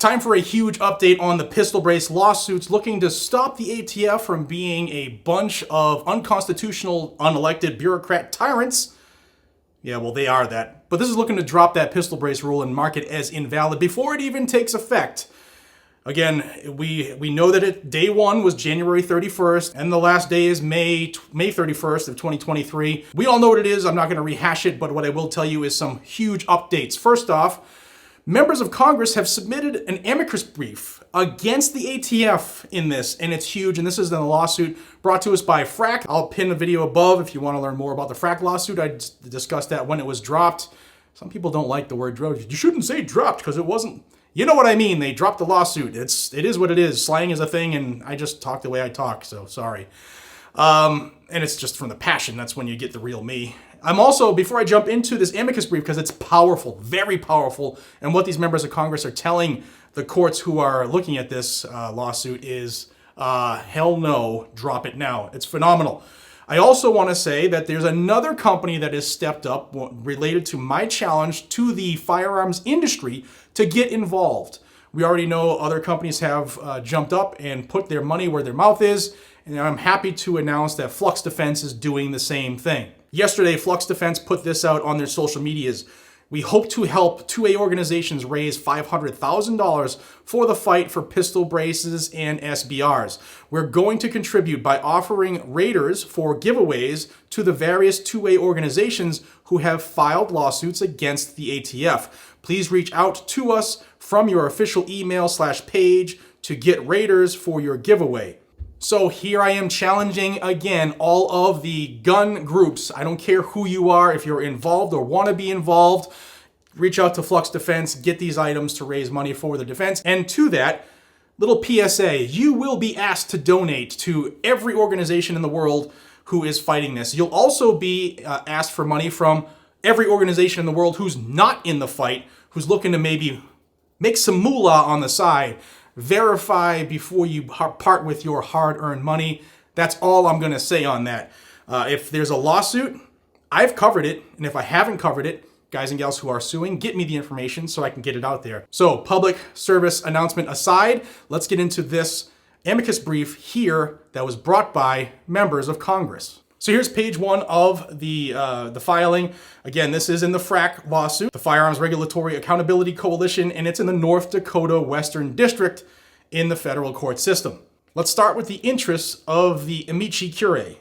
Time for a huge update on the pistol brace lawsuits looking to stop the ATF from being a bunch of unconstitutional, unelected bureaucrat tyrants. Yeah, well, they are that. But this is looking to drop that pistol brace rule and mark it as invalid before it even takes effect. Again, we know that day one was January 31st, and the last day is May 31st of 2023. We all know what it is. I'm not going to rehash it, but what I will tell you is some huge updates. First off, members of Congress have submitted an amicus brief against the ATF in this, and it's huge, and this is in a lawsuit brought to us by FRAC. I'll pin a video above if you want to learn more about the FRAC lawsuit. I discussed that when it was dropped. Some people don't like the word dropped. You shouldn't say dropped because it wasn't. You know what I mean. They dropped the lawsuit. It is what it is. Slang is a thing, and I just talk the way I talk, so sorry. And it's just from the passion. That's when you get the real me. I'm also, before I jump into this amicus brief, because it's powerful, very powerful, and what these members of Congress are telling the courts who are looking at this lawsuit is, hell no, drop it now. It's phenomenal. I also want to say that there's another company that has stepped up related to my challenge to the firearms industry to get involved. We already know other companies have jumped up and put their money where their mouth is, and I'm happy to announce that Flux Defense is doing the same thing. Yesterday, Flux Defense put this out on their social medias. We hope to help 2A organizations raise $500,000 for the fight for pistol braces and SBRs. We're going to contribute by offering raters for giveaways to the various 2A organizations who have filed lawsuits against the ATF. Please reach out to us from your official email/page to get raters for your giveaway. So here I am challenging again all of the gun groups. I don't care who you are, if you're involved or want to be involved, reach out to Flux Defense, get these items to raise money for the defense. And to that, little PSA, you will be asked to donate to every organization in the world who is fighting this. You'll also be asked for money from every organization in the world who's not in the fight, who's looking to maybe make some moolah on the side. Verify before you part with your hard-earned money. That's all I'm going to say on that. If there's a lawsuit, I've covered it. And if I haven't covered it, guys and gals who are suing, get me the information so I can get it out there. So public service announcement aside, let's get into this amicus brief here that was brought by members of Congress. So here's page one of the filing. Again, this is in the FRAC lawsuit, the Firearms Regulatory Accountability Coalition, and it's in the North Dakota Western District in the federal court system. Let's start with the interests of the amici curiae.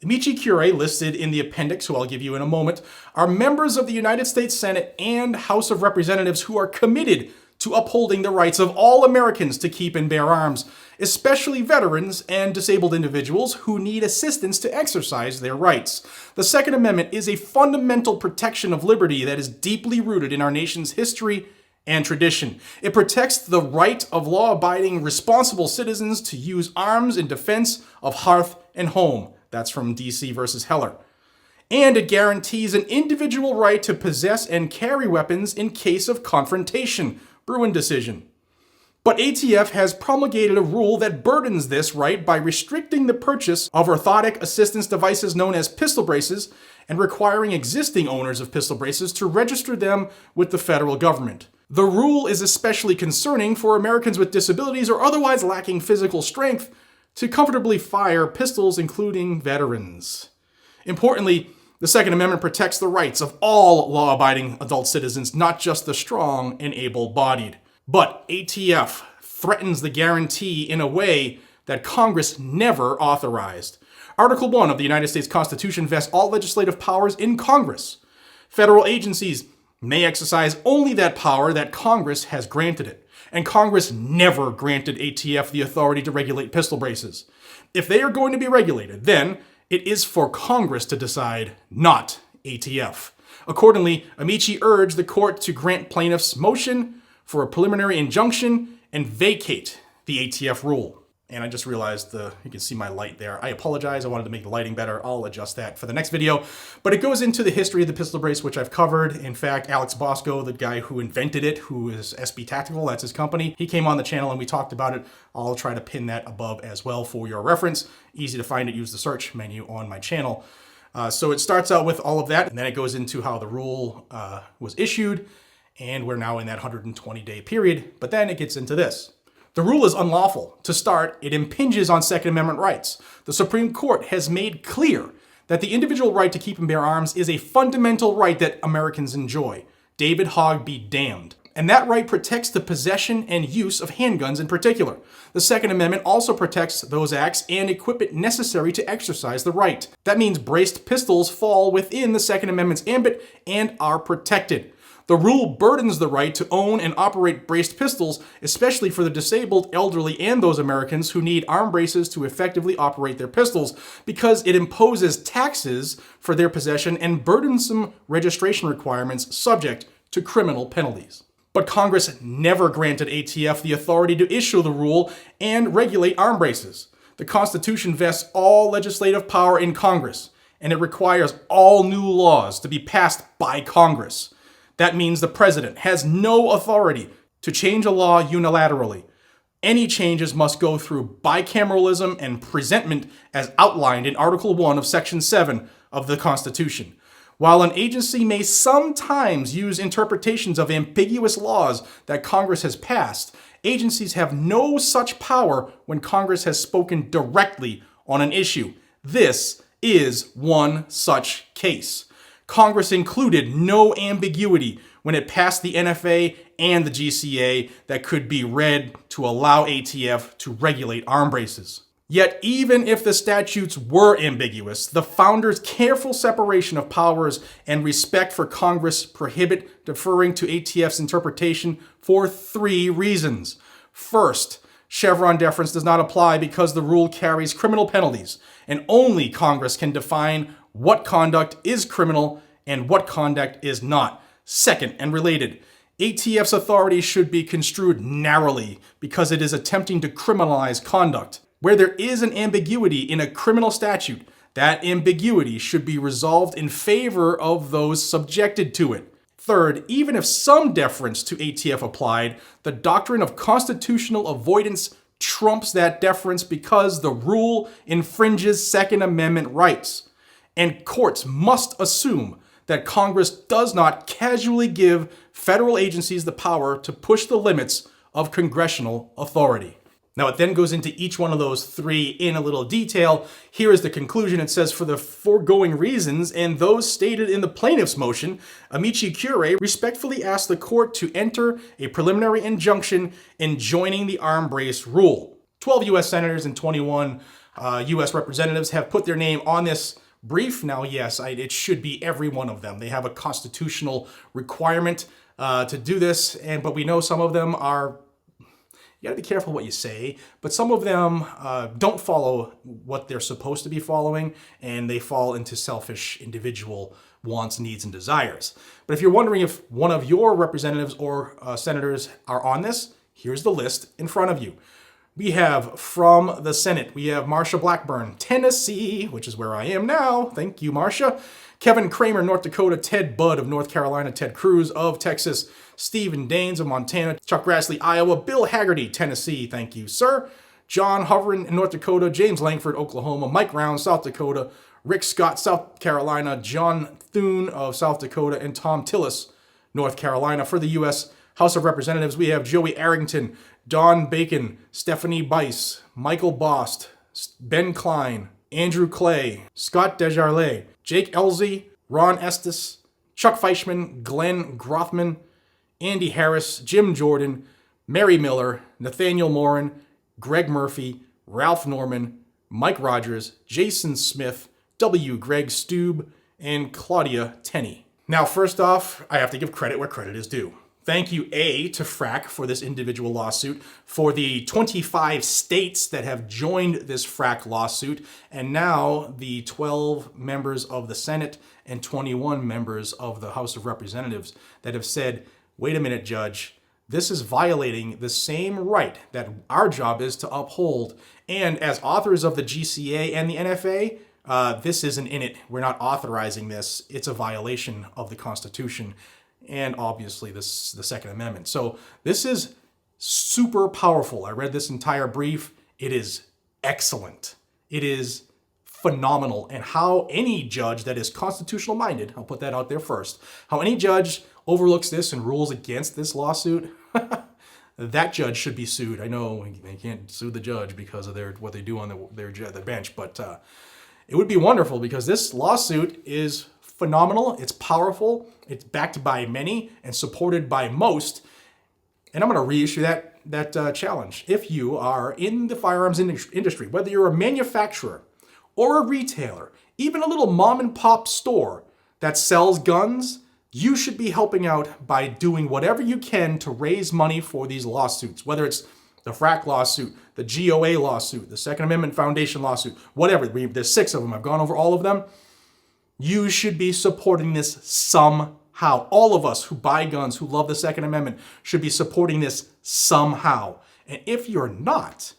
Amici curiae, listed in the appendix, who I'll give you in a moment, are members of the United States Senate and House of Representatives who are committed to upholding the rights of all Americans to keep and bear arms, especially veterans and disabled individuals who need assistance to exercise their rights. The Second Amendment is a fundamental protection of liberty that is deeply rooted in our nation's history and tradition. It protects the right of law-abiding, responsible citizens to use arms in defense of hearth and home. That's from D.C. versus Heller. And it guarantees an individual right to possess and carry weapons in case of confrontation. Bruin decision. But ATF has promulgated a rule that burdens this right by restricting the purchase of orthotic assistance devices known as pistol braces and requiring existing owners of pistol braces to register them with the federal government. The rule is especially concerning for Americans with disabilities or otherwise lacking physical strength to comfortably fire pistols, including veterans. Importantly, the Second Amendment protects the rights of all law-abiding adult citizens, not just the strong and able-bodied. But ATF threatens the guarantee in a way that Congress never authorized. Article 1 of the United States Constitution vests all legislative powers in Congress. Federal agencies may exercise only that power that Congress has granted it. And Congress never granted ATF the authority to regulate pistol braces. If they are going to be regulated, then it is for Congress to decide, not ATF. Accordingly, Amici urged the court to grant plaintiffs' motion for a preliminary injunction and vacate the ATF rule. And I just realized you can see my light there. I apologize. I wanted to make the lighting better. I'll adjust that for the next video. But it goes into the history of the pistol brace, which I've covered. In fact, Alex Bosco, the guy who invented it, who is SB Tactical, that's his company, he came on the channel and we talked about it. I'll try to pin that above as well for your reference. Easy to find it. Use the search menu on my channel. So it starts out with all of that, and then it goes into how the rule was issued And we're now in that 120-day period, but then it gets into this. The rule is unlawful. To start, it impinges on Second Amendment rights. The Supreme Court has made clear that the individual right to keep and bear arms is a fundamental right that Americans enjoy. David Hogg be damned. And that right protects the possession and use of handguns in particular. The Second Amendment also protects those acts and equipment necessary to exercise the right. That means braced pistols fall within the Second Amendment's ambit and are protected. The rule burdens the right to own and operate braced pistols, especially for the disabled, elderly, and those Americans who need arm braces to effectively operate their pistols, because it imposes taxes for their possession and burdensome registration requirements subject to criminal penalties. But Congress never granted ATF the authority to issue the rule and regulate arm braces. The Constitution vests all legislative power in Congress, and it requires all new laws to be passed by Congress. That means the president has no authority to change a law unilaterally. Any changes must go through bicameralism and presentment as outlined in Article 1 of Section 7 of the Constitution. While an agency may sometimes use interpretations of ambiguous laws that Congress has passed, agencies have no such power when Congress has spoken directly on an issue. This is one such case. Congress included no ambiguity when it passed the NFA and the GCA that could be read to allow ATF to regulate arm braces. Yet, even if the statutes were ambiguous, the founders' careful separation of powers and respect for Congress prohibit deferring to ATF's interpretation for 3 reasons. First, Chevron deference does not apply because the rule carries criminal penalties, and only Congress can define what conduct is criminal and what conduct is not. Second, and related, ATF's authority should be construed narrowly because it is attempting to criminalize conduct. Where there is an ambiguity in a criminal statute, that ambiguity should be resolved in favor of those subjected to it. Third, even if some deference to ATF applied, the doctrine of constitutional avoidance trumps that deference because the rule infringes Second Amendment rights. And courts must assume that Congress does not casually give federal agencies the power to push the limits of congressional authority. Now, it then goes into each one of those 3 in a little detail. Here is the conclusion. It says, for the foregoing reasons and those stated in the plaintiff's motion, Amici Curiae respectfully ask the court to enter a preliminary injunction enjoining the arm brace rule. 12 U.S. senators and 21 U.S. representatives have put their name on this brief. Now, yes, it should be every one of them. They have a constitutional requirement to do this, but we know some of them are... You gotta be careful what you say, but some of them don't follow what they're supposed to be following, and they fall into selfish individual wants, needs, and desires. But if you're wondering if one of your representatives or senators are on this, here's the list in front of you. We have from the Senate, we have Marsha Blackburn, Tennessee, which is where I am now. Thank you, Marsha. Kevin Kramer, North Dakota. Ted Budd of North Carolina. Ted Cruz of Texas. Stephen Daines of Montana. Chuck Grassley, Iowa. Bill Haggerty, Tennessee. Thank you, sir. John Hovren in North Dakota. James Langford, Oklahoma. Mike Round, South Dakota. Rick Scott, South Carolina. John Thune of South Dakota. And Tom Tillis, North Carolina. For the U.S. House of Representatives, we have Joey Arrington, Don Bacon, Stephanie Bice, Michael Bost, Ben Klein, Andrew Clay, Scott Desjardins, Jake Elzey, Ron Estes, Chuck Feischman, Glenn Grothman, Andy Harris, Jim Jordan, Mary Miller, Nathaniel Morin, Greg Murphy, Ralph Norman, Mike Rogers, Jason Smith, W. Greg Stube, and Claudia Tenney. Now, first off, I have to give credit where credit is due. Thank you, A, to FRAC for this individual lawsuit, for the 25 states that have joined this FRAC lawsuit, and now the 12 members of the Senate and 21 members of the House of Representatives that have said, wait a minute, Judge, this is violating the same right that our job is to uphold. And as authors of the GCA and the NFA, this isn't in it. We're not authorizing this. It's a violation of the Constitution and obviously the Second Amendment. So this is super powerful. I read this entire brief. It is excellent. It is phenomenal. And how any judge that is constitutional minded, I'll put that out there first, how any judge overlooks this and rules against this lawsuit, that judge should be sued. I know they can't sue the judge because of what they do on their bench, but it would be wonderful because this lawsuit is phenomenal. It's powerful. It's backed by many and supported by most. And I'm going to reissue that challenge. If you are in the firearms industry, whether you're a manufacturer or a retailer, even a little mom and pop store that sells guns, you should be helping out by doing whatever you can to raise money for these lawsuits, whether it's the FRAC lawsuit, the GOA lawsuit, the Second Amendment Foundation lawsuit, whatever. There's 6 of them. I've gone over all of them. You should be supporting this somehow. All of us who buy guns, who love the Second Amendment, should be supporting this somehow. And if you're not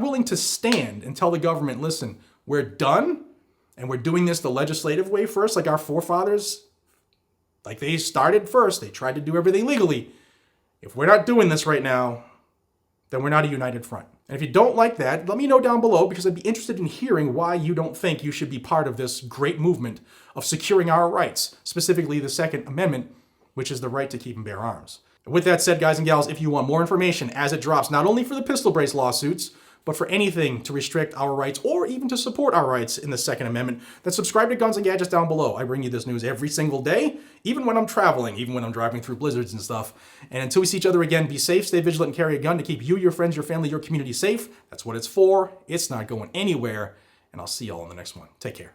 willing to stand and tell the government, listen, we're done, and we're doing this the legislative way first, like our forefathers, like they started first, they tried to do everything legally. If we're not doing this right now, then we're not a united front. And if you don't like that, let me know down below, because I'd be interested in hearing why you don't think you should be part of this great movement of securing our rights, specifically the Second Amendment, which is the right to keep and bear arms. And with that said, guys and gals, if you want more information as it drops, not only for the pistol brace lawsuits, but for anything to restrict our rights or even to support our rights in the Second Amendment, then subscribe to Guns and Gadgets down below. I bring you this news every single day, even when I'm traveling, even when I'm driving through blizzards and stuff. And until we see each other again, be safe, stay vigilant, and carry a gun to keep you, your friends, your family, your community safe. That's what it's for. It's not going anywhere. And I'll see y'all in the next one. Take care.